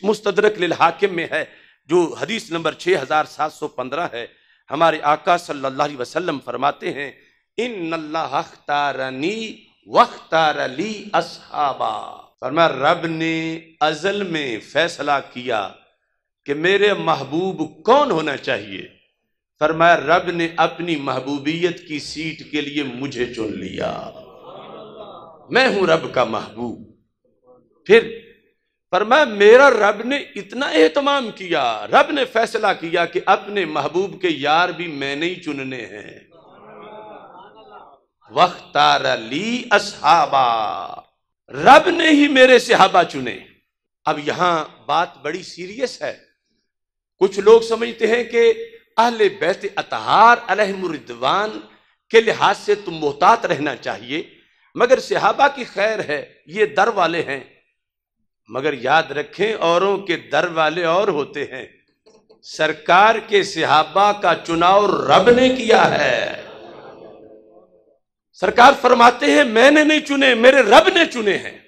मुस्तदरक लिल हाकिम में है, जो हदीस नंबर 6715 है। हमारे आका सल्लल्लाहु अलैहि वसल्लम फरमाते हैं, इन्नल्लाह अख्तारनी वख्तार ली अस्हाबा। फरमाया रब ने अज़ल में फैसला किया कि मेरे महबूब कौन होना चाहिए। फरमाया रब ने अपनी महबूबियत की सीट के लिए मुझे चुन लिया, मैं हूं रब का महबूब। फिर फरमाया मेरा रब ने इतना एहतमाम किया, रब ने फैसला किया कि अपने महबूब के यार भी मैंने ही चुनने हैं। वख्तार ली अस्हाबा, रब ने ही मेरे सहाबा चुने। अब यहां बात बड़ी सीरियस है। कुछ लोग समझते हैं कि अहले बैत अतहार अलैहिमुर रिदवान के लिहाज से तुम मोहतात रहना चाहिए, मगर सहाबा की खैर है, ये दर वाले हैं। मगर याद रखें औरों के दर वाले और होते हैं, सरकार के सहाबा का चुनाव रब ने किया है। सरकार फरमाते हैं मैंने नहीं चुने, मेरे रब ने चुने हैं।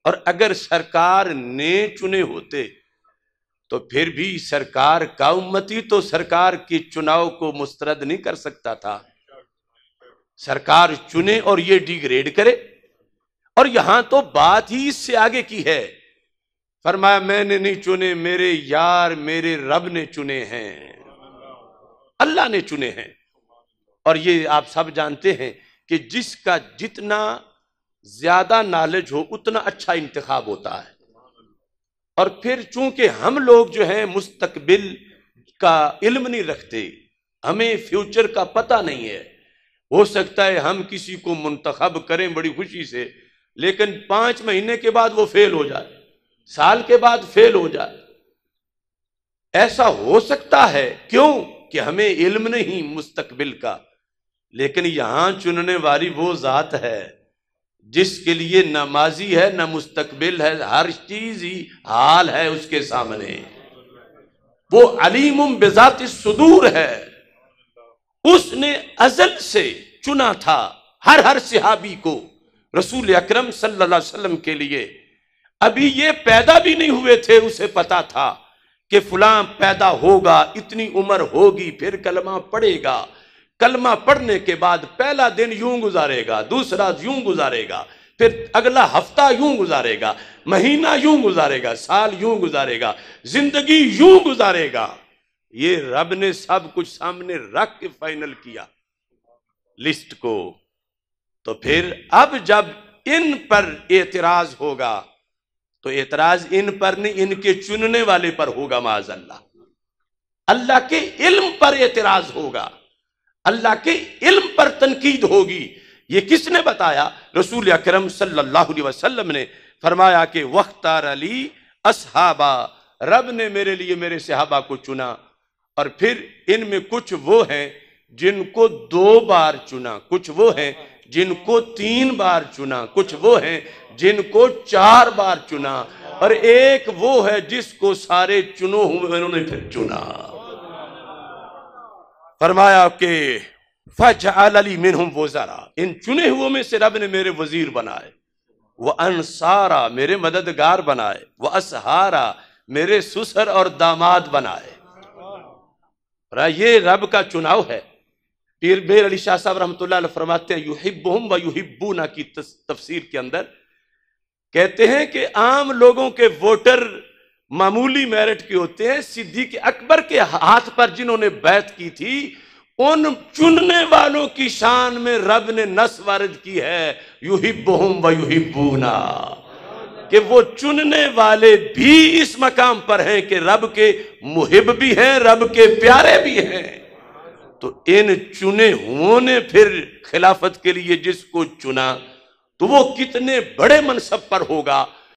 और अगर सरकार ने चुने होते तो फिर भी सरकार का उम्मती तो सरकार के चुनाव को मुस्तरद नहीं कर सकता था। सरकार चुने और ये डिग्रेड करे। और यहां तो बात ही इससे आगे की है। फरमाया मैंने नहीं चुने, मेरे यार मेरे रब ने चुने हैं, अल्लाह ने चुने हैं। और ये आप सब जानते हैं कि जिसका जितना ज्यादा नॉलेज हो उतना अच्छा इंतखाब होता है। और फिर चूंकि हम लोग जो हैं मुस्तकबिल का इल्म नहीं रखते, हमें फ्यूचर का पता नहीं है। हो सकता है हम किसी को मुंतखब करें बड़ी खुशी से, लेकिन 5 महीने के बाद वो फेल हो जाए, साल के बाद फेल हो जाए। ऐसा हो सकता है, क्यों कि हमें इल्म नहीं मुस्तकबिल का। लेकिन यहां चुनने वाली वो जात है जिसके लिए न माजी है न मुस्तकबिल है, हर चीज ही हाल है उसके सामने। वो अलीमुम बिज़ाति सुदूर है। उसने अज़ल से चुना था हर सहाबी को रसूल अकरम सल्लल्लाहु अलैहि वसल्लम के लिए। अभी ये पैदा भी नहीं हुए थे, उसे पता था कि फलां पैदा होगा, इतनी उम्र होगी, फिर कलमा पढ़ेगा, कलमा पढ़ने के बाद पहला दिन यूं गुजारेगा, दूसरा यूं गुजारेगा, फिर अगला हफ्ता यूं गुजारेगा, महीना यूं गुजारेगा, साल यूं गुजारेगा, जिंदगी यूं गुजारेगा। ये रब ने सब कुछ सामने रख के फाइनल किया लिस्ट को। तो फिर अब जब इन पर एतराज होगा तो एतराज इन पर नहीं, इनके चुनने वाले पर होगा। माज़अल्लाह, अल्लाह के इल्म पर एतराज होगा, अल्लाह के इल्म पर तनकीद होगी। ये किसने बताया? रसूल अकरम सल्लल्लाहु अलैहि वसल्लम ने फरमाया कि वख्तार अली अस्हाबा, रब ने मेरे लिए मेरे सहाबा को चुना। और फिर इनमें कुछ वो हैं जिनको 2 बार चुना, कुछ वो हैं जिनको 3 बार चुना, कुछ वो हैं जिनको 4 बार चुना, और एक वो है जिसको सारे चुनो हुए उन्होंने फिर चुना। फरमाया कि फजअलनी मिनहुम वज़रा, इन चुने हुओं में से रब ने मेरे वजीर बनाए, व अंसारा, मेरे मददगार बनाए, व असहारा, मेरे सुसर और दामाद बनाए। ये रब का चुनाव है। पीर मेर अली शाह साहब रहमतुल्लाह अलैह फरमाते हैं युहिब्बुहुम व युहिब्बूना की तफसीर के अंदर कहते हैं कि आम लोगों के वोटर मामूली मेरिट के होते हैं। सिद्दीक़ अकबर के हाथ पर जिन्होंने बैत की थी, उन चुनने वालों की शान में रब ने नस वारिद की है युहिब्बुहुम व युहिब्बूना, कि वो चुनने वाले भी इस मकाम पर हैं कि रब के मुहिब भी हैं, रब के प्यारे भी हैं। तो इन चुने हुओं ने फिर खिलाफत के लिए जिसको चुना तो वो कितने बड़े मनसब पर होगा